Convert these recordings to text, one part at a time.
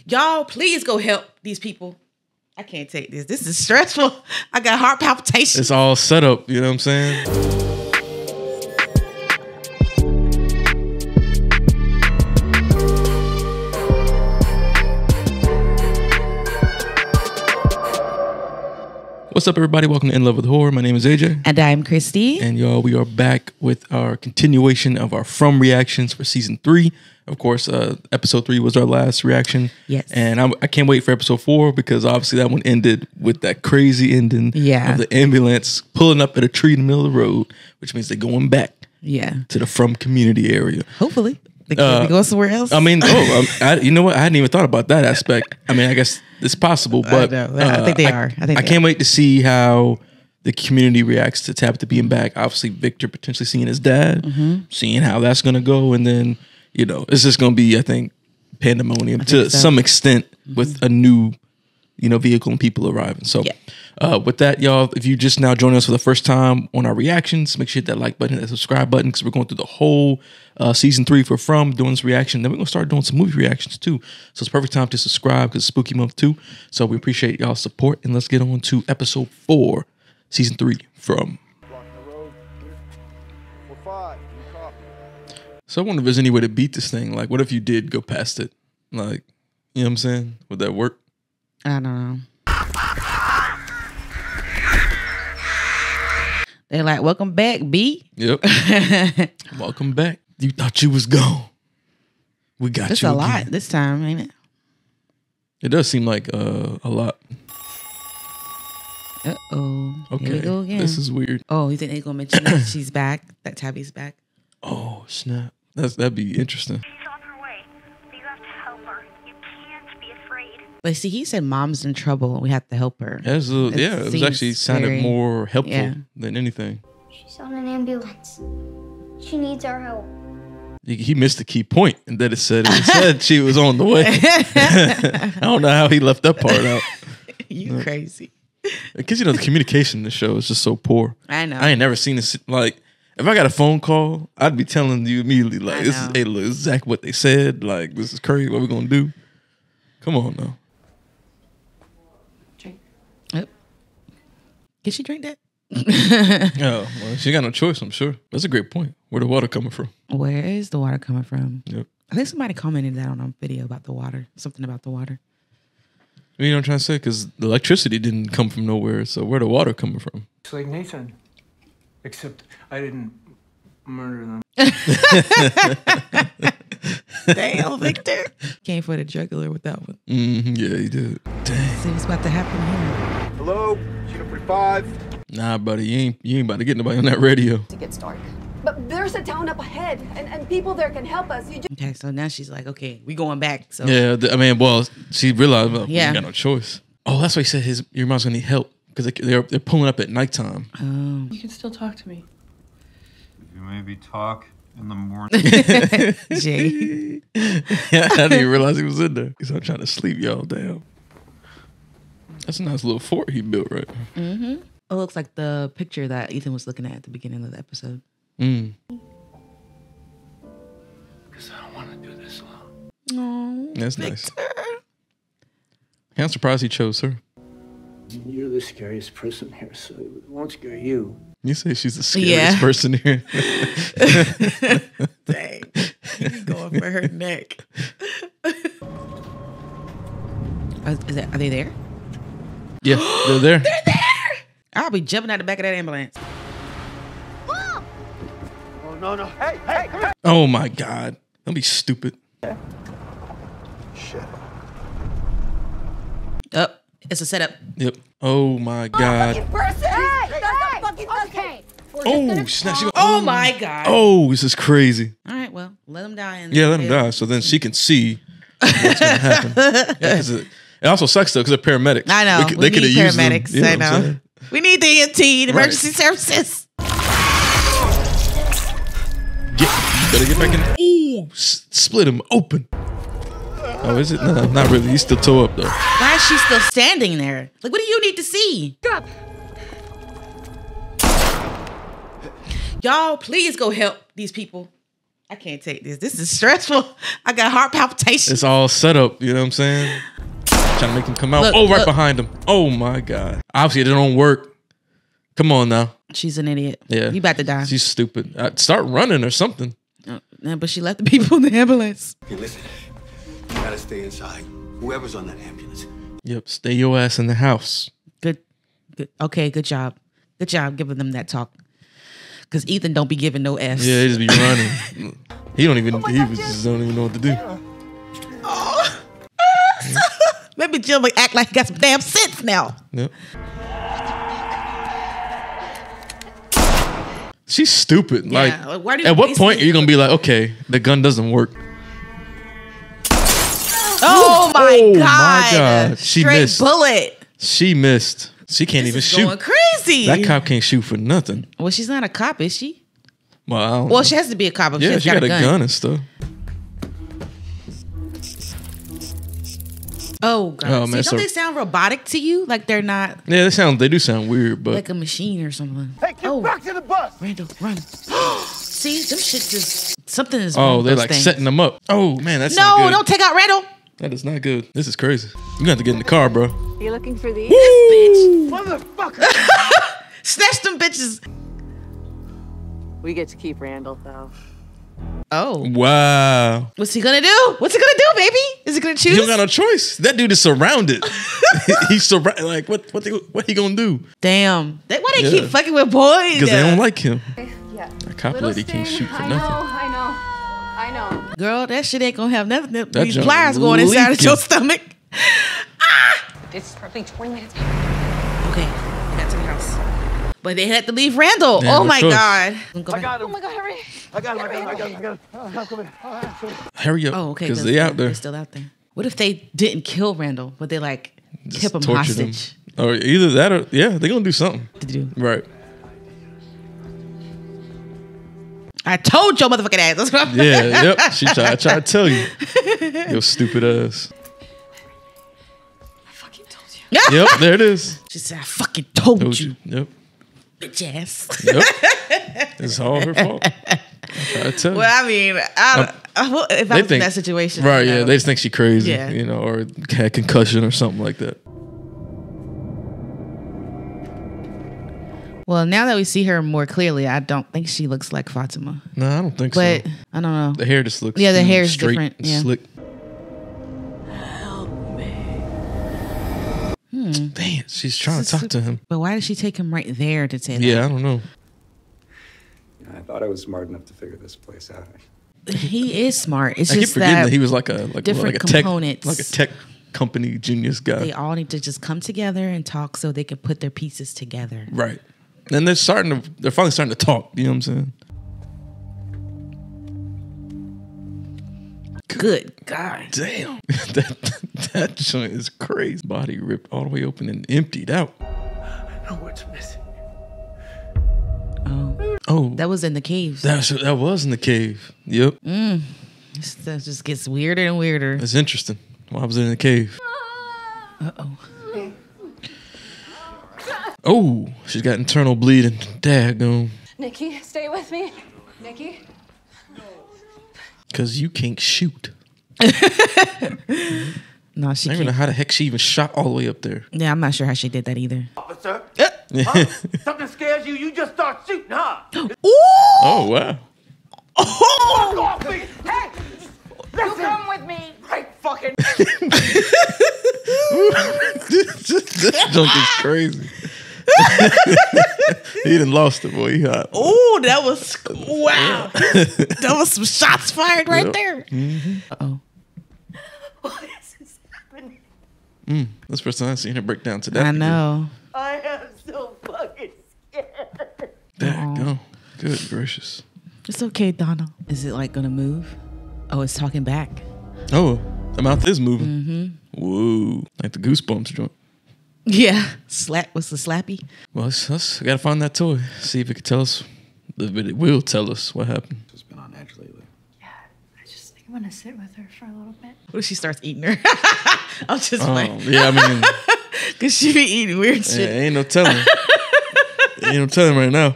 Y'all, please go help these people. I can't take this. This is stressful. I got heart palpitations. It's all set up, you know what I'm saying? What's up, everybody? Welcome to In Love with Horror. My name is AJ. And I'm Christy. And y'all, we are back with our continuation of our From reactions for season 3. Of course, episode 3 was our last reaction. Yes. And I can't wait for episode 4 because obviously that one ended with that crazy ending of the ambulance pulling up at a tree in the middle of the road, which means they're going back to the From community area. Hopefully. They go somewhere else. I mean, you know what? I hadn't even thought about that aspect. I mean, I guess it's possible, but I think they are. I can't wait to see how the community reacts to Tabitha being back. Obviously, Victor potentially seeing his dad, seeing how that's going to go. And then, you know, it's just going to be, I think, pandemonium to some extent with a new, vehicle and people arriving. So with that, y'all, if you just now joining us for the first time on our reactions, make sure you hit that like button and that subscribe button because we're going through the whole season 3 for From, doing this reaction. Then we're going to start doing some movie reactions too. So it's perfect time to subscribe because it's spooky month too. So we appreciate y'all's support and let's get on to episode 4, season 3, From. So I wonder if there's any way to beat this thing. Like, what if you did go past it? Like, you know what I'm saying? Would that work? I don't know. They're like, welcome back, B. Yep. Welcome back. You thought you was gone. We got you again. That's a lot this time, ain't it? It does seem like a lot. Uh-oh. Okay. Here we go again. This is weird. Oh, you think they're going to mention that she's back? That Tabby's back? Oh, snap. That'd be interesting. She's on her way. But you have to help her. You can't be afraid. But see, he said mom's in trouble and we have to help her. It was actually sounded more helpful than anything. She's on an ambulance. She needs our help. He missed the key point and that it said she was on the way. I don't know how he left that part out. You crazy. Because the communication in the show is just so poor. I know. I ain't never seen this. Like, if I got a phone call, I'd be telling you immediately, like, this is exactly what they said. Like, this is crazy. What we gonna do? Come on now. Drink. Yep. Can she drink that? Oh, well, she got no choice, I'm sure. That's a great point. Where the water coming from? Where is the water coming from? Yep. I think somebody commented that on a video about the water. Something about the water. You know what I'm trying to say? Because the electricity didn't come from nowhere. So where the water coming from? It's like Nathan. Except I didn't murder them. Damn, Victor. Came for the jugular with that one. Yeah, he did. Dang. See what's about to happen here. Hello, Juniper 5. Nah, buddy, you ain't about to get nobody on that radio. It gets dark. But there's a town up ahead, and people there can help us. Okay, so now she's like, okay, we going back. So Yeah, she realized, we Yeah. got no choice. Oh, that's why he said your mom's gonna need help because they're pulling up at nighttime. Oh. You can still talk to me. You maybe talk in the morning. Jay. Yeah, I didn't even realize he was in there. He's not trying to sleep, y'all. Damn. That's a nice little fort he built, right? Mm-hmm. It looks like the picture that Ethan was looking at the beginning of the episode. Because I don't want to do this alone. Oh, that's nice. I'm surprised he chose her. You're the scariest person here, so it won't scare you. You say she's the scariest person here. Dang. He's going for her neck. Are they there? Yeah, they're there. They're there! I'll be jumping out the back of that ambulance. Oh, no. Hey, come here. Oh, my God. Don't be stupid. Shit. Oh, it's a setup. Yep. Oh, my God. Okay. Oh, snap. Oh, my God. Oh, this is crazy. All right, well, let him die. Yeah, let him die so then she can see what's going to happen. Yeah, it also sucks, though, because they're paramedics. I know. They could have used them. paramedics. You know I know. We need the EMT, the emergency services. Better get back in there. Ooh, split him open. Oh, is it? No, not really. He's still toe up, though. Why is she still standing there? Like, what do you need to see? Stop. Y'all, please go help these people. I can't take this. This is stressful. I got heart palpitations. It's all set up. You know what I'm saying? Trying to make him come out. Look, right look. behind him. Oh my God. Obviously, it don't work. Come on now. She's an idiot. Yeah. You about to die. She's stupid. Start running or something. But she left the people in the ambulance. Hey, listen. You gotta stay inside. Whoever's on that ambulance. Yep. Stay your ass in the house. Good. Okay, good job. Good job giving them that talk. Because Ethan don't be giving no F's. Yeah, he just be running. He don't even. Just don't even know what to do. Maybe Jill would act like he got some damn sense now. Yep. She's stupid. Yeah, Like, why do you at what basically- point are you gonna be like, okay, the gun doesn't work? Oh my Oh, my God. God. She Straight missed. bullet. She missed. She can't even This is shoot. going crazy. That cop can't shoot for nothing. Well, she's not a cop, is she? Well, I don't Well, know. she has to be a cop if Yeah, she's got a gun. and stuff. Oh God! Oh, See, man, don't so- they sound robotic to you? Like they're not Yeah, they do sound weird, but like a machine or something. Hey, get back to the bus! Randall, run! See, them shit just something is. oh, wrong with they're those like things. setting them up. Oh man, that's No, not good. don't take out Randall. That is not good. This is crazy. You got to get in the car, bro. You looking for these? Bitch, Motherfucker! snatch them bitches. We get to keep Randall, though. Oh, Wow. what's he gonna do? What's he gonna do, baby? Is he gonna choose? He don't got no choice. That dude is surrounded. He's surrounded. Like what he gonna do? Damn, why they Yeah. keep fucking with boys? Because they don't like him. Yeah. That cop lady can't shoot for I nothing. I know. Girl, that shit ain't gonna have nothing. That These junk pliers going inside of leaking. your stomach. It's probably 20 minutes. Okay, I got to the house. But they had to leave Randall. Yeah, oh no my choice. God. I got him. Oh my God, hurry. I got him. I'm coming. Hurry up. Oh, okay. Because they out there. They're still out there. What if they didn't kill Randall, but they like Just kept him tortured him. hostage? Or either that or yeah, they're gonna do something. To do. Right. I told your motherfucking ass. That's what I'm Yeah, yep. She tried to tell you. Yo, stupid ass. I fucking told you. Yep, there it is. She said, I fucking told Told you, you. Yep. bitch ass. Yep. It's all her fault. I try to tell you. Well, I mean, if I was in that situation. Right, you yeah. know. They just think she crazy, Yeah. you know, or had concussion or something like that. Well, now that we see her more clearly, I don't think she looks like Fatima. No, I don't think But so. I don't know. The hair just looks Yeah, the hair's straight different, and yeah. slick. Damn, she's trying to talk to him. But why did she take him right there to say that? Yeah, I don't know. I thought I was smart enough to figure this place out. He is smart. It's I keep just forgetting that that he was like a different like a tech, components. like a tech company genius guy. they all need to just come together and talk so they can put their pieces together. Right. And they're finally starting to talk. You know what I'm saying? Good God. Damn. that joint is crazy. Body ripped all the way open and emptied out. Oh, what's missing? Oh. That was in the caves. That was in the cave. Yep. That just gets weirder and weirder. That's interesting. Why was it in the cave? Uh-oh. Oh, she's got internal bleeding. Daggone. Nikki, stay with me. Nikki. Because you can't shoot. No, she I don't even know can't. how the heck she even shot all the way up there. Yeah, I'm not sure how she did that either. Officer? Huh? Something scares you, you just start shooting, huh? Oh, wow. Fuck off me! Hey! You come with me. Right fucking... That junk is crazy. He done lost it, boy. He hot. Oh, that was wow. That was some shots fired right Yep. there. Uh-oh. What is this happening? That's the first time I've seen her break down to that. I know. I am so fucking scared. Daggone. Good gracious. It's okay, Donna. Is it like gonna move? Oh, it's talking back. Oh, the mouth is moving. Whoa. Like the Goosebumps joint. Yeah. Slap. What's the slappy? Well, let's gotta find that toy. See if it can tell us. If it will tell us what happened. Just been on edge lately. Yeah, I just think I'm gonna sit with her for a little bit. What if she starts eating her? I'm just playing. Yeah, I mean, Cause she be eating weird yeah, shit. ain't no telling. Ain't no telling right now.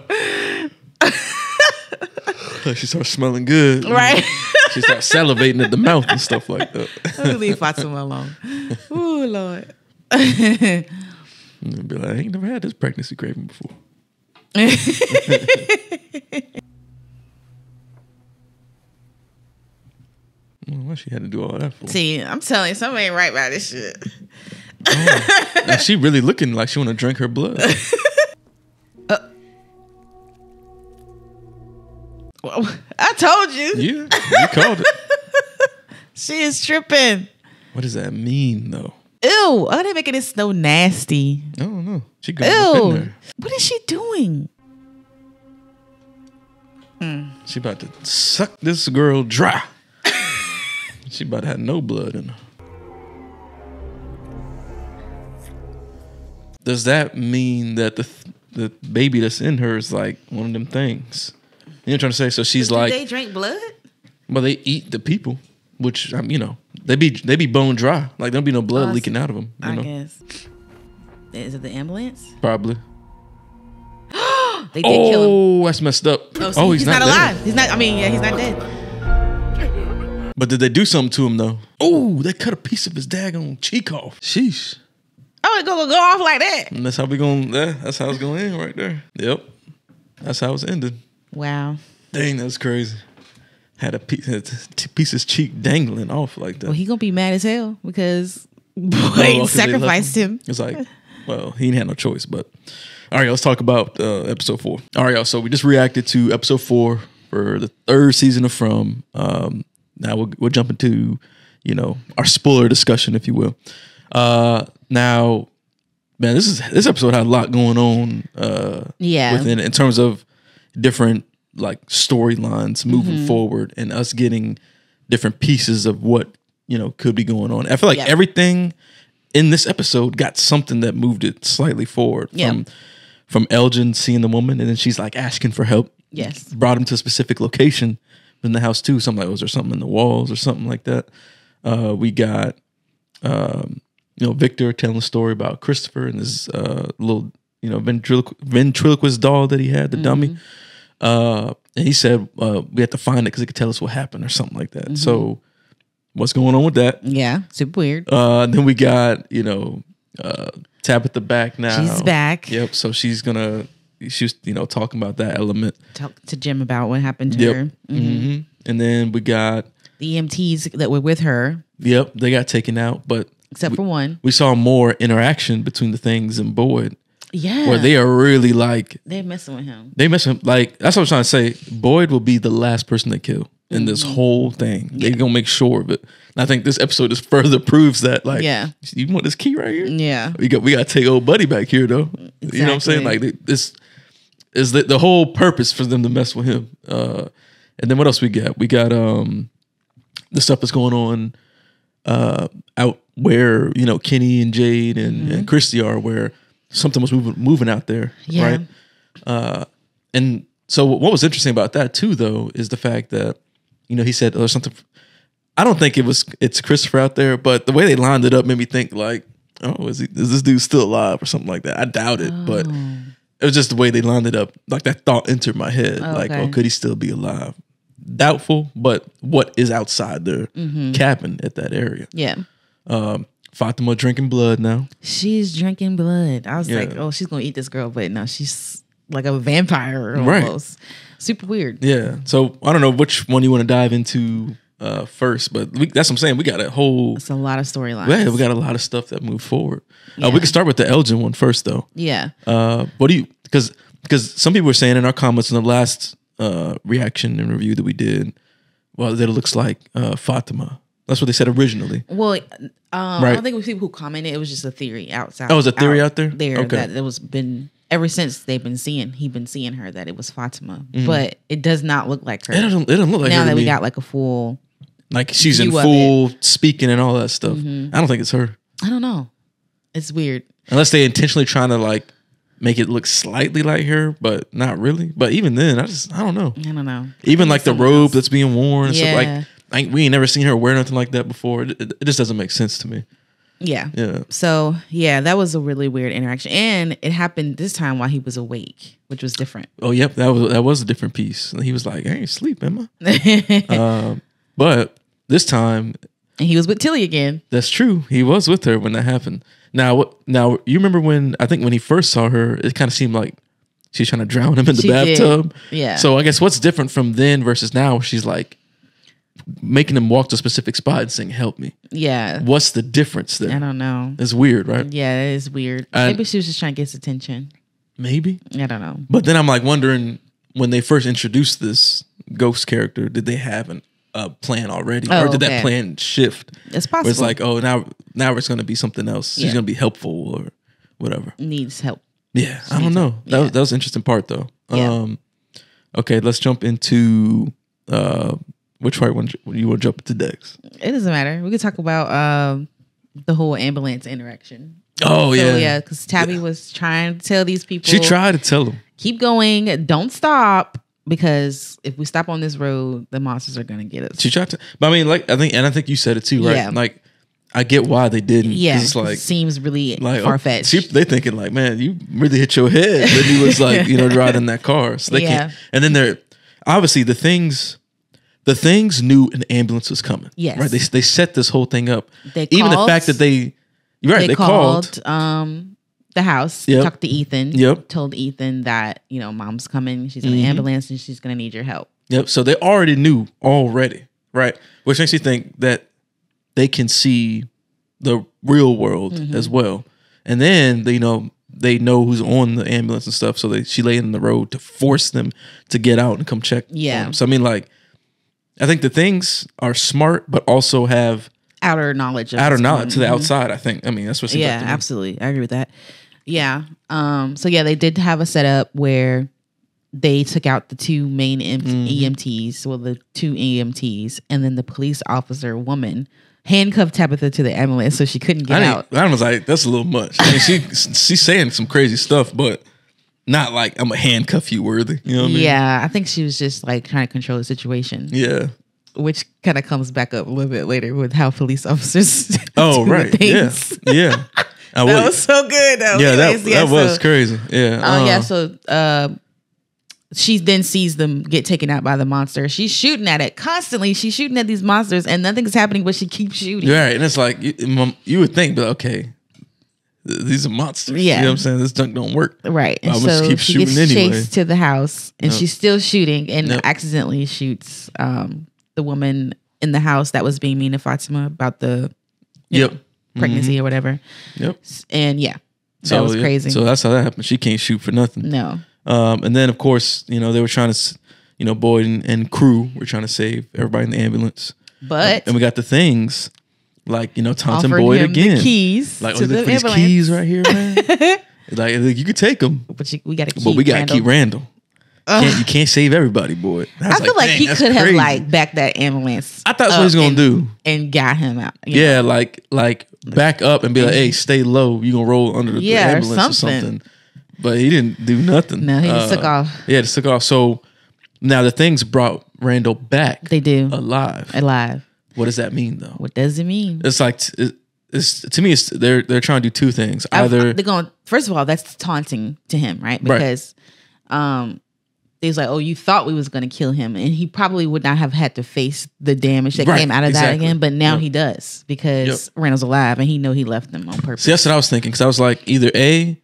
She starts smelling good. Right. She starts salivating at the mouth and stuff like that. Let me leave Fatima alone. Ooh, Lord. And be like, I ain't never had this pregnancy craving before. What she had to do all that for? See, I'm telling you, something ain't right about this shit. Now she really looking like she want to drink her blood. I told you. Yeah, you called it. She is tripping. What does that mean, though? Ew. Oh, they making it so nasty. I don't know. She going up in Ew. there. What is she doing? She about to suck this girl dry. She about to have no blood in her. Does that mean that the baby that's in her is like one of them things? You know what I'm trying to say? So she's like, they drink blood? well, they eat the people, which you know, they be bone dry. Like there'll be no blood leaking out of them. You know? I guess. Is it the ambulance? Probably. They did kill him. Oh, that's messed up. Oh, he's not dead. alive. He's not. I mean, yeah, he's not dead. But did they do something to him though? Oh, they cut a piece of his daggone cheek off. Sheesh. Oh, it go off like that. And that's how we going. That's how it's going to end right there. Yep. That's how it's ended. Wow. Dang, that's crazy. Had a piece of his cheek dangling off like that. Well, he gonna be mad as hell because boy Oh, 'cause they left sacrificed him. It's like, well, he didn't have no choice. But all right, let's talk about episode 4. All right, y'all. So we just reacted to episode 4 for the 3rd season of From. Now we'll jump into, you know, our spoiler discussion, if you will. Now, man, this episode had a lot going on. Within in terms of different like storylines moving forward and us getting different pieces of what, you know, could be going on. I feel like everything in this episode got something that moved it slightly forward. From Elgin seeing the woman and then she's like asking for help. Yes. Brought him to a specific location in the house too. Something like, was there something in the walls or something like that? We got you know, Victor telling a story about Christopher and his little, you know, ventriloquist doll that he had, the dummy. And he said we had to find it because it could tell us what happened or something like that. So what's going on with that? Yeah, super weird. Then we got, you know, Tabitha back now. She's back. Yep. So she was, you know, talking about that element. Talk to Jim about what happened to her. Mm-hmm. And then we got The EMTs that were with her. Yep, they got taken out, but except for one. We saw more interaction between the things and Boyd. Yeah. Where they are really like they're messing with him. They messing like that's what I'm trying to say. Boyd will be the last person they kill in this whole thing. They're gonna make sure of it. And I think this episode just further proves that. Like, you want this key right here? Yeah. We got to take old buddy back here though. Exactly. You know what I'm saying? Like this is the whole purpose for them to mess with him. And then what else we got? We got the stuff that's going on out where, you know, Kenny and Jade and Christy are, where something was moving out there, right? And so what was interesting about that too, though, is the fact that, you know, he said there's something. I don't think it's Christopher out there, but the way they lined it up made me think like, oh, is this dude still alive or something like that? I doubt it, but it was just the way they lined it up. Like that thought entered my head, like, oh, could he still be alive? Doubtful, but what is outside their cabin at that area? Yeah. Fatima drinking blood now. She's drinking blood. I was like, oh, she's gonna eat this girl, but no, she's like a vampire almost. Right. Super weird. Yeah. So I don't know which one you want to dive into first, but that's what I'm saying. We got a whole. It's a lot of storylines. Yeah, we got a lot of stuff that moved forward. We can start with the Elgin one first, though. Yeah. What do you? Because some people were saying in our comments in the last reaction and review that we did, well, that it looks like Fatima. That's what they said originally. Well, I don't think it was people who commented. It was just a theory outside. Oh, was a theory out there? There okay. that it was been ever since he'd been seeing her that it was Fatima, but it does not look like her. It doesn't look like her. Now that we me. got like a full, like she's in full speaking and all that stuff. I don't think it's her. I don't know. It's weird. Unless they intentionally trying to like make it look slightly like her, but not really. But even then, I don't know. I don't know. Even like the robe that's being worn and stuff, Yeah. like we ain't never seen her wear nothing like that before. It just doesn't make sense to me. Yeah. Yeah. So yeah, that was a really weird interaction, and it happened this time while he was awake, which was different. Oh, yep. That was a different piece. He was like, I ain't asleep, am I? But this time, And he was with Tilly again. that's true. He was with her when that happened. Now, you remember when he first saw her, it kind of seemed like she's trying to drown him in the She did. bathtub. Yeah. So I guess what's different from then versus now? She's like making him walk to a specific spot and saying, "Help me." Yeah. What's the difference there? I don't know. It's weird, right? Yeah, it is weird. And- Maybe she was just trying to get his attention. Maybe. I don't know. But then I'm like wondering, when they first introduced this ghost character, did they have a plan already, Oh, or did okay. that plan shift? It's Where possible. it's like, oh, now it's going to be something else. She's Yeah. going to be helpful or whatever. Needs help. Yeah, I don't know. That was an interesting part though. Yeah. Okay, let's jump into which part you want to jump into next? It doesn't matter. We could talk about the whole ambulance interaction. Oh yeah, because Tabby was trying to tell these people. She tried to tell him. Keep going. Don't stop. Because if we stop on this road, the monsters are gonna get us. She tried to, but I mean, like I think you said it too, right? Yeah. Like I get why they didn't. 'Cause Yeah, it's like it seems really like far fetched. They thinking like, man, you really hit your head when you was like, driving that car. So they can't. And then they're obviously the things knew an ambulance was coming. Yes. right. They set this whole thing up. They Even the called- fact that they called. The house. Yep. Talked to Ethan. Yep. Told Ethan that mom's coming. She's in an ambulance and she's gonna need your help. Yep. So they already knew already, right? Which makes you think that they can see the real world as well. And then they know who's on the ambulance and stuff. So she laid in the road to force them to get out and come check. Yeah. on them. So I mean, like, I think the things are smart, but also have Outer knowledge. Of outer what's knowledge to the going on. outside. I think. I mean, that's what. It seems Yeah, like to me. absolutely. I agree with that. Yeah. So yeah, they did have a setup where they took out the two main EMTs, well, the two EMTs, and then the police officer woman handcuffed Tabitha to the ambulance so she couldn't get out. I was like, that's a little much. I mean, she's saying some crazy stuff, but not like I'm a handcuff you worthy. You know what I mean? Yeah, I think she was just like trying to control the situation. Yeah. Which kind of comes back up a little bit later with how police officers Oh do right. things. Yeah. That was so good though. Yeah, Anyways, that was so- crazy. Yeah. So she then sees them get taken out by the monster. She's shooting at it constantly. She's shooting at these monsters and nothing's happening, but she keeps shooting. Right. And it's like you would think, but okay, these are monsters. Yeah. You know what I'm saying? This junk don't work. Right. And I'm gonna so keep she shooting gets anyway. chased to the house and she's still shooting and Yep. accidentally shoots the woman in the house that was being mean to Fatima about the Yep. pregnancy or whatever. Yep. And yeah, that was yeah. crazy. So that's how that happened. She can't shoot for nothing. No. And then of course, they were trying to, Boyd and crew were trying to save everybody in the ambulance. But And we got the things like, Taunton offered Boyd him again. the keys Like, to look the for these ambulance. keys right here, man. like you could take them, But we got to keep but we got to Randall. keep Randall. You can't save everybody, Boyd. I feel like dang, he that's could have crazy. like backed that ambulance. I thought that's what he was gonna do. And got him out. you Yeah, like back up and be like, hey, stay low. You gonna roll under the Yeah, or ambulance or something. something. But he didn't do nothing. No, he just took off. Yeah, just took off. So now the things brought Randall back. They do. alive. What does that mean though? What does it mean? It's like it's to me. It's they're trying to do two things. Either they're going. First of all, that's taunting to him, right? Right. Because, he's like, "Oh, you thought we was going to kill him," and he probably would not have had to face the damage that Right, came out of that exactly. again. But now Yep. he does because Randall's alive, and he know he left them on purpose. see, that's what I was thinking because I was like, either A,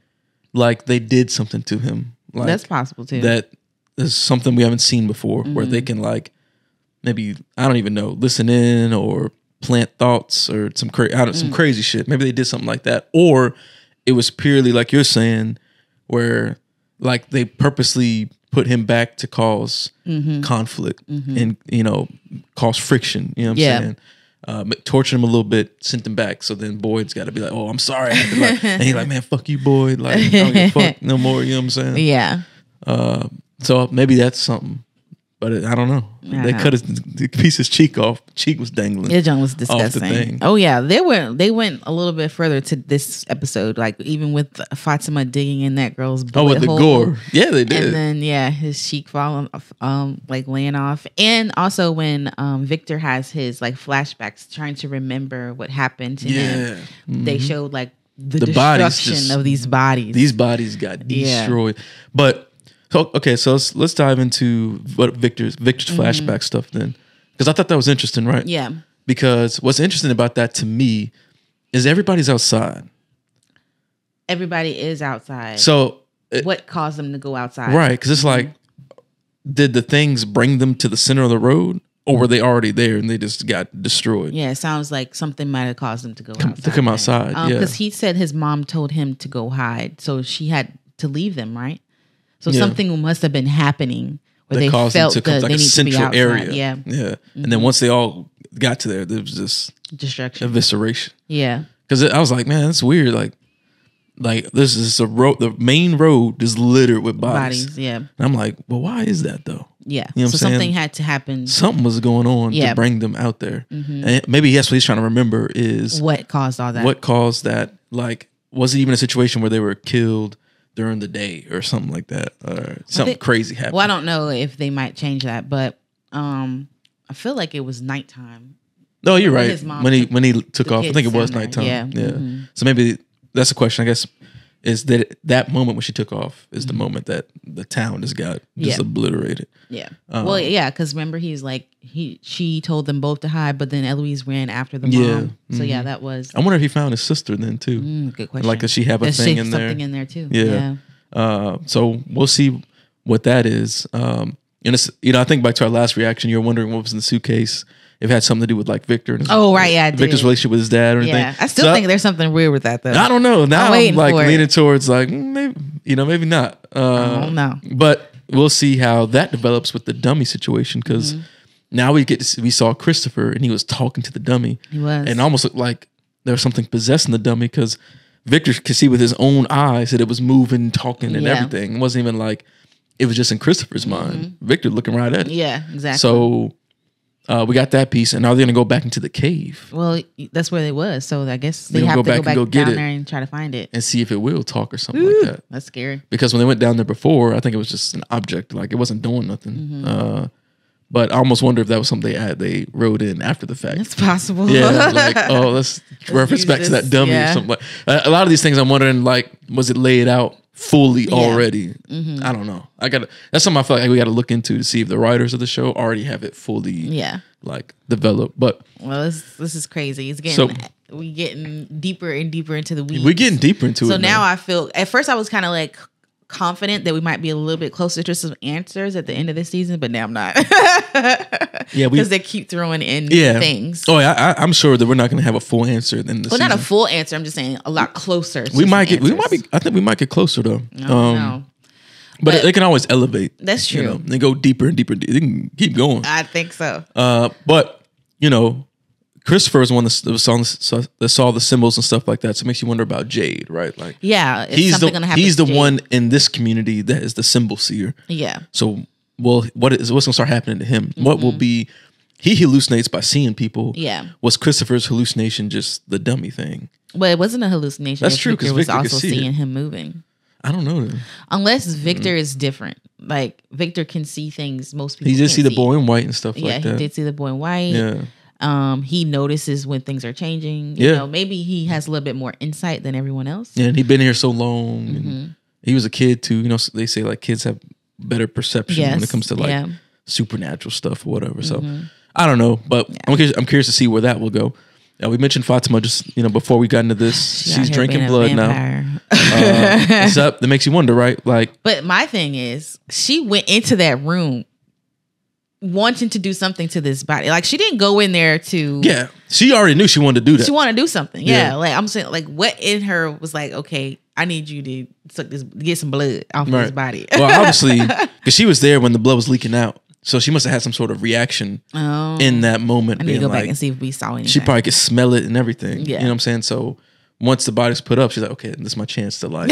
like they did something to him. Like, That's possible too. that is something we haven't seen before, where they can like maybe I don't even know listen in or plant thoughts or some some crazy shit. Maybe they did something like that, or it was purely like you're saying, where like they purposely put him back to cause conflict and cause friction. You know what Yeah. I'm saying? Torture him a little bit, sent him back. So then Boyd's got to be like, "Oh, I'm sorry," I had to, like, and he's like, "Man, fuck you, Boyd. Like, I don't give a fuck no more." You know what I'm saying? yeah. So maybe that's something. But I don't know. They cut the piece of cheek off. Cheek was dangling. His junk was off the disgusting. thing. Oh yeah, they went a little bit further to this episode, like even with Fatima digging in that girl's bullet with the hole. gore. Yeah, they did. And then his cheek falling off, like laying off. And also when Victor has his like flashbacks trying to remember what happened to him, they showed like the destruction of these bodies. These bodies got destroyed. But so let's dive into what Victor's flashback stuff then, because I thought that was interesting, right? Yeah. Because what's interesting about that to me is everybody's outside. Everybody is outside. So what caused them to go outside? Right, because it's like, did the things bring them to the center of the road, or were they already there and they just got destroyed? Yeah, it sounds like something might have caused them to go outside. To come outside, because he said his mom told him to go hide, so she had to leave them, right? So something must have been happening where they felt them to come that like they a need to be central outside. area. Yeah. And then once they all got to there was this destruction, evisceration. Yeah, because I was like, man, that's weird. Like this is a road. The main road is littered with bodies. Yeah. And I'm like, well, why is that though? Yeah. You know so something had to happen. Something was going on to bring them out there. And maybe that's what he's trying to remember is what caused all that. What caused that? Like, was it even a situation where they were killed during the day or something like that, or something crazy happened? Well, I don't know if they might change that, but I feel like it was nighttime. No, you're right. When he took off, I think it was nighttime. Yeah. So maybe that's a question, I guess, is that moment when she took off is the moment that the town just got obliterated. Yeah. Well, yeah, because remember he's like she told them both to hide, but then Eloise ran after the mom. So yeah, that was. I wonder if he found his sister then too. Good question. Like, does she have a thing in there? Something in there too. Yeah. So we'll see what that is. And it's, I think back to our last reaction, you were wondering what was in the suitcase. If it had something to do with like Victor and Victor's relationship with his dad or anything. Yeah, I still think there's something weird with that though. I don't know. Now I'm like leaning towards like maybe maybe not. I don't know. But we'll see how that develops with the dummy situation, because now we saw Christopher and he was talking to the dummy. He was, and almost looked like there was something possessing the dummy, because Victor could see with his own eyes that it was moving, talking, and everything. It wasn't even like it was just in Christopher's mind. Victor looking right at it. Yeah, exactly. So. We got that piece, and now they're gonna go back into the cave. Well, that's where they was, so I guess they have to go back down there and try to find it and see if it will talk or something like that. That's scary. Because when they went down there before, I think it was just an object, like it wasn't doing nothing. But I almost wonder if that was something they wrote in after the fact. It's possible. Yeah, like let's reference back to that dummy or something. A lot of these things I'm wondering, like, was it laid out fully already? I don't know. That's something I feel like we got to look into to see if the writers of the show already have it fully like developed. But this is crazy. It's getting we getting deeper and deeper into the weeds. We're getting deeper into it. So now I feel, at first I was kind of like confident that we might be a little bit closer to some answers at the end of this season, but now I'm not. Because they keep throwing in things. Oh yeah, I'm sure that we're not going to have a full answer in the season. Not a full answer. I'm just saying a lot closer. We might be. I think we might get closer though. No. But they can always elevate. That's true. They go deeper and deeper. They can keep going. I think so. But Christopher is one that saw the symbols and stuff like that. So it makes you wonder about Jade, right? Like, yeah, he's the one in this community that is the symbol seer. Yeah. So, what's gonna start happening to him? What will be? He hallucinates by seeing people. Yeah. Was Christopher's hallucination just the dummy thing? Well, it wasn't a hallucination. That's true, because Victor was also could see seeing him moving. I don't know. Unless Victor is different. Like, Victor can see things most people can't see. He did see the boy in white and stuff like that. Yeah, he did see the boy in white. Yeah. He notices when things are changing. You know, maybe he has a little bit more insight than everyone else. Yeah, and he's been here so long. And he was a kid too. They say like kids have better perception when it comes to like supernatural stuff or whatever. So I don't know, but I'm curious to see where that will go. We mentioned Fatima just before we got into this. She's drinking blood now. That makes you wonder, right? Like, but my thing is, she went into that room wanting to do something to this body. Like, she didn't go in there to. Yeah, she already knew she wanted to do that. She wanted to do something. Yeah, like I'm saying, like what in her was like, okay, I need you to suck this, get some blood off of his body. Well, obviously, because she was there when the blood was leaking out. So she must have had some sort of reaction in that moment. I need to go back and see if we saw anything. She probably could smell it and everything. Yeah. You know what I'm saying? So once the body's put up, she's like, okay, this is my chance to like,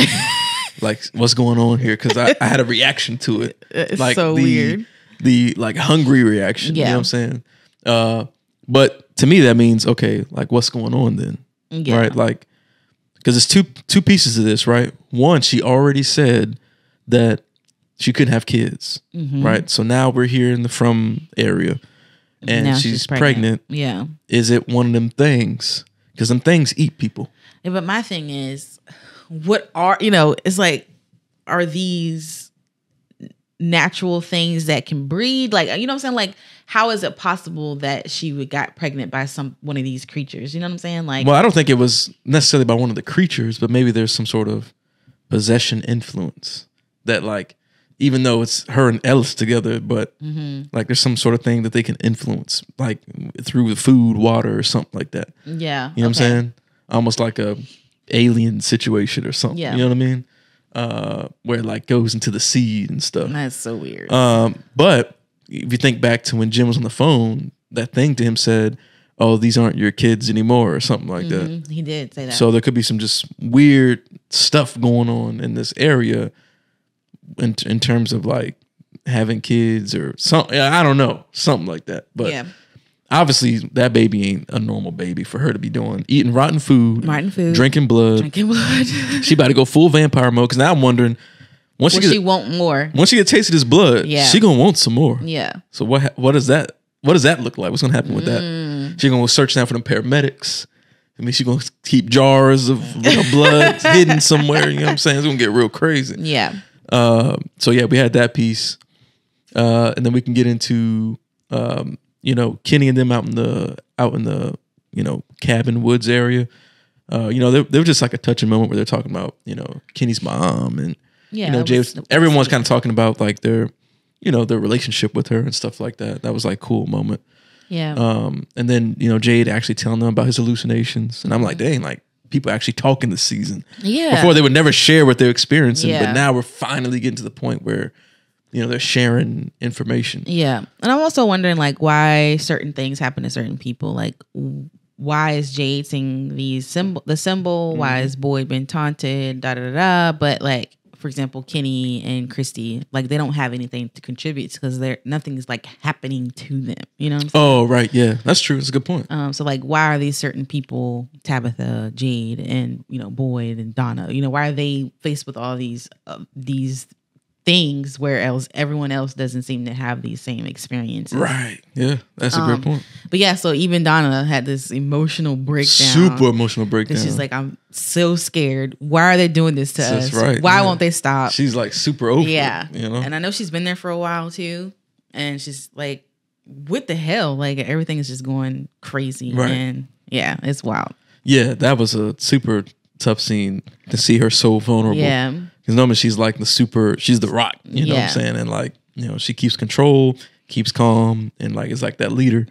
like what's going on here? Because I had a reaction to it. It's like so weird. the like hungry reaction. You know Yeah. what I'm saying? But to me, that means, okay, like what's going on then? Yeah. Right? Like, because it's two pieces of this, right? One, she already said that she couldn't have kids, right? So now we're here in the From area, and Now she's pregnant. Yeah. Is it one of them things? Because them things eat people. Yeah, but my thing is, what are it's like, are these natural things that can breed? Like, you know what I'm saying? Like, how is it possible that she would got pregnant by one of these creatures? You know what I'm saying? Like, Well, I don't think it was necessarily by one of the creatures, but maybe there's some sort of possession influence that, like, even though it's her and Ellis together, but like there's some sort of thing that they can influence, like through the food, water, or something like that. yeah, You know what I'm saying? Almost like a alien situation or something. Yeah. You know what I mean? Where it like goes into the seed and stuff. That's so weird. But if you think back to when Jim was on the phone, that thing to him said, "Oh, these aren't your kids anymore," or something like that. He did say that. So there could be some just weird stuff going on in this area in terms of like having kids or something. I don't know, something like that. But yeah, obviously that baby ain't a normal baby for her to be doing, eating rotten food, drinking blood. drinking blood. She about to go full vampire mode, because now I'm wondering, once Will she she get want more? once she get a taste of this blood, Yeah. she gonna want some more. Yeah. So what does that look like? What's gonna happen with that? She gonna search down for them paramedics. I mean, she gonna keep jars of blood hidden somewhere. You know what I'm saying? It's gonna get real crazy. Yeah. So yeah, we had that piece, and then we can get into Kenny and them out in the cabin woods area. There was just like a touching moment where they're talking about Kenny's mom and Yeah. James. Everyone's kind of talking about like their relationship with her and stuff like that. That was like a cool moment. Yeah. And then Jade actually telling them about his hallucinations, and I'm like, dang, like people actually talking this season. Yeah. Before they would never share what they're experiencing, Yeah. but now we're finally getting to the point where they're sharing information. Yeah. And I'm also wondering like why certain things happen to certain people. Like why is Jade seeing the symbol? Why has Boyd been taunted? Da da da. But like, for example, Kenny and Christy, like they don't have anything to contribute because nothing's like happening to them. You know what I'm saying? Oh, right. Yeah, that's true. That's a good point. So like, why are these certain people, Tabitha, Jade, and Boyd and Donna? Why are they faced with all these things, whereas everyone else doesn't seem to have these same experiences? Right. Yeah, that's a great point. But yeah, so even Donna had this emotional breakdown. Super emotional breakdown. She's like, I'm so scared. Why are they doing this to us? That's right. Why Yeah. won't they stop? She's like super over Yeah. it, And I know she's been there for a while too. And she's like, what the hell? Like everything is just going crazy. Right. And yeah, it's wild. Yeah, that was a super tough scene to see her so vulnerable. Yeah. Because normally she's like she's the rock, you know what Yeah. I'm saying? And like, she keeps control, keeps calm, and like is like that leader,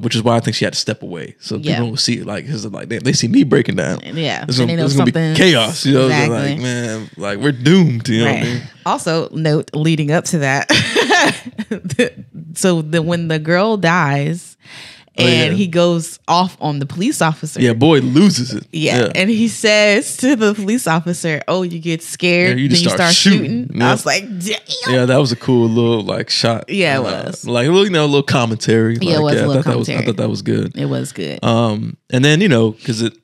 which is why I think she had to step away. So Yeah. people don't see it like, they see me breaking down. Yeah. It's And they know gonna be something- chaos, you know? It's Exactly. like, man, like we're doomed, you know what I mean? Also, note leading up to that. When the girl dies and yeah. he goes off on the police officer. Yeah, Boyd loses it. Yeah. And he says to the police officer, "Oh, you get scared, Yeah, you then just you start start shooting." Yeah. I was like, "Damn." Yeah, that was a cool little like shot. Yeah, it was. Like a little commentary. Yeah, it was a little I commentary. thought that was good. It was good. And then because it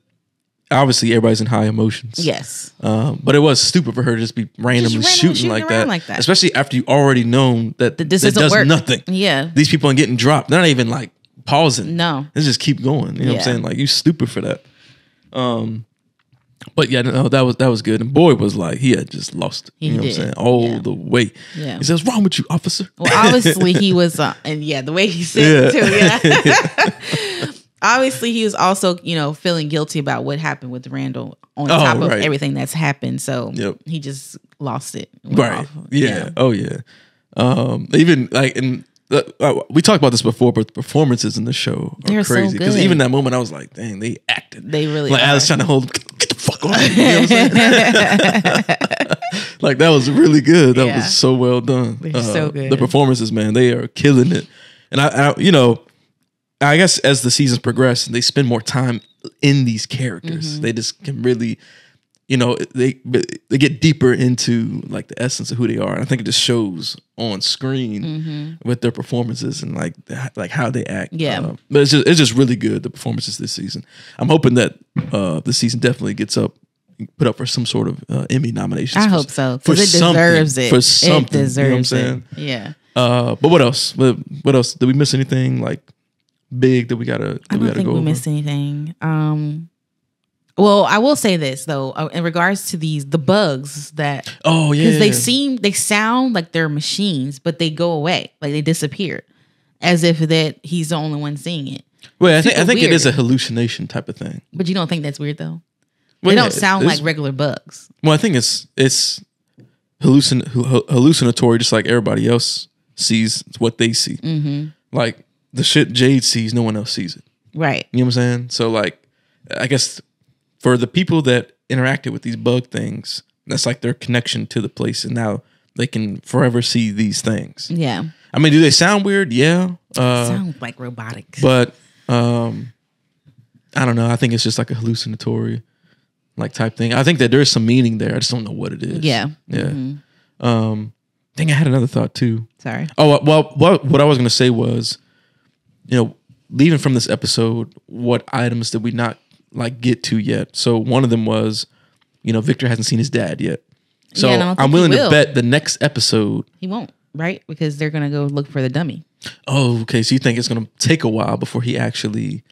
obviously everybody's in high emotions. Yes. But it was stupid for her to just be randomly shooting like around that. like that. Especially after you already known that This it doesn't does work. nothing. Yeah. These people aren't getting dropped. They're not even like pausing. No. They just keep going. You know what Yeah. I'm saying? Like you stupid for that. But yeah, no, that was good. And Boyd was like, he had just lost it. He You know did. what I'm saying? All Yeah. the way. Yeah. He says, "What's wrong with you, officer?" Well, obviously he was, and yeah, the way he said it too. Yeah. Obviously, he was also, feeling guilty about what happened with Randall on top of right. everything that's happened. So Yep. he just lost it. Went Right. off. Yeah. Oh yeah. Even like we talked about this before, but the performances in the show are They're so crazy. Because good. even that moment, I was like, "Dang, they acted." They really like are. Alice trying to hold him, get the fuck on. You know what I'm saying? Like that was really good. That Yeah. was so well done. They're so good. The performances, man, they are killing it. And I guess as the seasons progress, they spend more time in these characters. Mm-hmm. They just can really you know, they get deeper into like the essence of who they are. And I think it just shows on screen with their performances and like how they act. Yeah. But it's just really good, the performances this season. I'm hoping that this season definitely gets put up for some sort of Emmy nominations. I hope so, because it deserves it. For something. It deserves you know what I'm saying? it. Yeah. But what else? What else? Did we miss anything like big that we gotta I don't think we missed anything. Well, I will say this though, in regards to the bugs that because they sound like they're machines, but they go away, like they disappear, as if that he's the only one seeing it. Well, I think it is a hallucination type of thing. But you don't think that's weird though? Well, they don't sound like regular bugs. Well, I think it's hallucinatory, just like everybody else sees what they see. Mm-hmm. Like the shit Jade sees, no one else sees it. Right. You know what I'm saying? So like, I guess for the people that interacted with these bug things, that's like their connection to the place, and now they can forever see these things. Yeah. I mean, do they sound weird? Yeah. Sound like robotic. But I don't know. I think it's just like a hallucinatory like type thing. I think that there's some meaning there. I just don't know what it is. Yeah. Yeah. Dang, I had another thought too. Sorry. Oh, well, what I was going to say was, you know, leaving from this episode, what items did we not like get to yet? So one of them was, you know, Victor hasn't seen his dad yet. So I'm willing to bet the next episode he won't, right? Because they're going to go look for the dummy. Oh, okay. So you think it's going to take a while before he actually...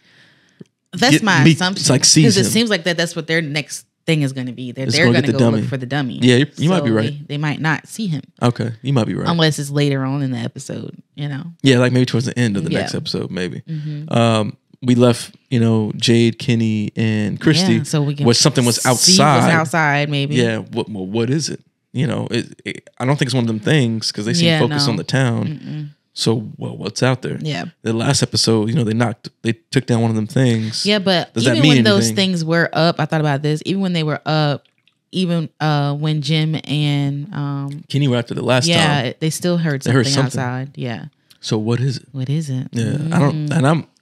That's my assumption. It's like sees him. Because it seems like that's what their next thing is going to be. They're going to go look for the dummy. Yeah, you might be right. They might not see him. Okay, you might be right. Unless it's later on in the episode, you know? Yeah, like maybe towards the end of the next episode, maybe. Mm-hmm. We left, you know, Jade, Kenny, and Christy. So we can something was outside. See what's outside, maybe. Yeah, what is it? You know, I don't think it's one of them things because they seem focused on the town. Mm-mm. So, what's out there? Yeah. The last episode, you know, they took down one of them things. Yeah, but Does even that mean when those anything? things were up, I thought about this. Even when they were up, even when Jim and Kenny were after the last time. Yeah, they still heard something outside. Yeah. So what is it? What is it? Yeah,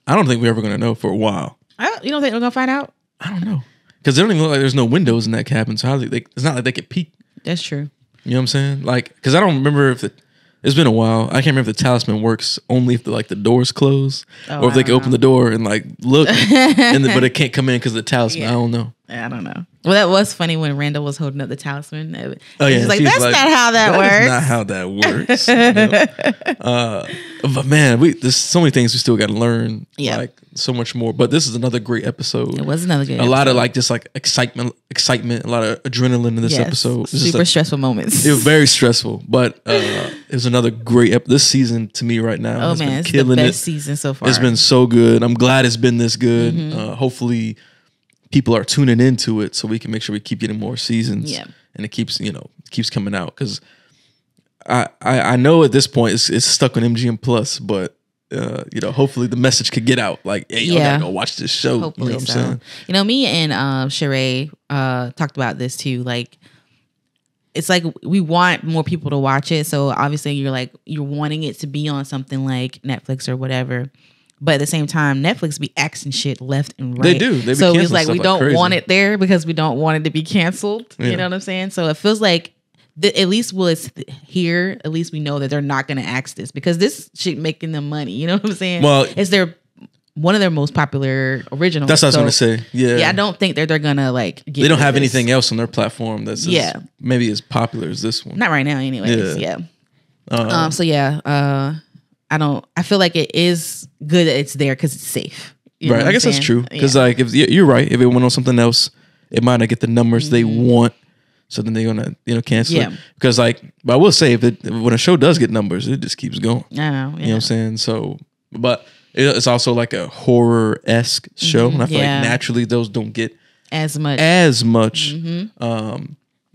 I don't think we're ever gonna know for a while. You don't think we're gonna find out? I don't know because they don't even look like there's no windows in that cabin. So how it's not like they could peek. That's true. You know what I'm saying? Like, because I don't remember if it's been a while. I can't remember if the talisman works only if the doors close, or if they can open the door and like look, but it can't come in because of the talisman. Yeah. I don't know. I don't know. Well, that was funny when Randall was holding up the talisman. Oh yeah, she's like, "That's not how that works." That's not how that works. But man, there's so many things we still got to learn. Yeah, like so much more. But this is another great episode. It was another good. A lot of excitement, a lot of adrenaline in this episode. Super stressful moments. It was very stressful, but it was another great this season to me right now. Oh man, it's the best season so far. It's been so good. I'm glad it's been this good. Mm-hmm. Hopefully people are tuning into it so we can make sure we keep getting more seasons. Yeah. And it keeps coming out because I know at this point it's stuck on MGM Plus, but hopefully the message could get out. Like, hey, y'all gotta go watch this show. Hopefully you know what so. I'm saying? You know, me and Sheree talked about this too. Like, it's like we want more people to watch it. So obviously you're wanting it to be on something like Netflix or whatever. But at the same time, Netflix be axing shit left and right. They do. They be so it's canceling like stuff we like don't crazy. want it there because we don't want it to be canceled. Yeah. You know what I'm saying? So it feels like at least it's here. At least we know that they're not going to axe this because this shit making them money. You know what I'm saying? Well, it's one of their most popular originals. That's what I was going to say. Yeah. Yeah, I don't think they're going to get They don't have anything else on their platform that's Yeah. maybe as popular as this one. Not right now, anyways. Yeah. I feel like it is good that it's there because it's safe. You know Right. what I I'm guess that's saying? true. Because like if you're right, if it went on something else, it might not get the numbers they want. So then they're gonna cancel it. Because but I will say when a show does get numbers, it just keeps going. I know. Yeah. You know what I'm saying? So but it's also like a horror-esque show. And I feel like naturally those don't get as much.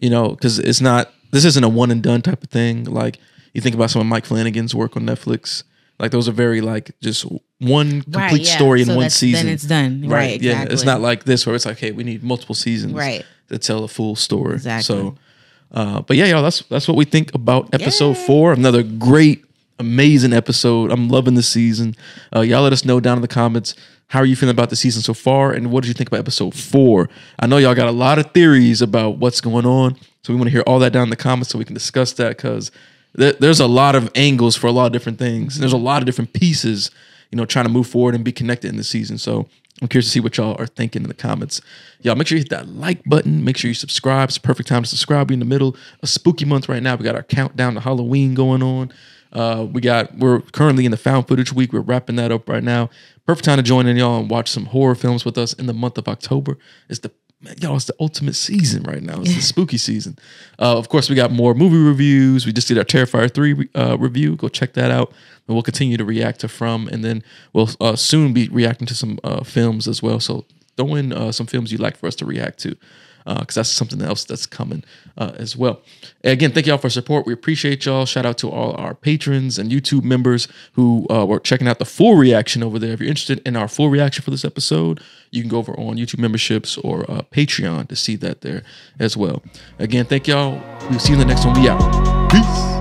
Because it's not, this isn't a one and done type of thing. Like you think about some of Mike Flanagan's work on Netflix. Like those are very just one complete story in one season. Then it's done. Right. Yeah. Exactly. It's not like this where it's like, hey, we need multiple seasons to tell a full story. Exactly. So, but yeah, y'all, that's what we think about episode 4. Another great amazing episode. I'm loving the season. Y'all let us know down in the comments, how are you feeling about the season so far, and what did you think about episode 4? I know y'all got a lot of theories about what's going on, so we want to hear all that down in the comments so we can discuss that, because there's a lot of angles for a lot of different things. And there's a lot of different pieces, trying to move forward and be connected in the season. So I'm curious to see what y'all are thinking in the comments. Y'all make sure you hit that like button. Make sure you subscribe. It's the perfect time to subscribe. We're in the middle of spooky month right now. We got our countdown to Halloween going on. We're currently in the found footage week. We're wrapping that up right now. Perfect time to join in, y'all, and watch some horror films with us in the month of October. It's the ultimate season right now. It's the spooky season. Of course, we got more movie reviews. We just did our Terrifier 3 review. Go check that out. And we'll continue to react to From, and then we'll soon be reacting to some films as well. So throw in some films you'd like for us to react to, because that's something else that's coming as well. Again, thank y'all for support. We appreciate y'all. Shout out to all our patrons and YouTube members who were checking out the full reaction over there. If you're interested in our full reaction for this episode, you can go over on YouTube memberships or Patreon to see that there as well. Again, thank y'all. We'll see you in the next one. We out. Peace.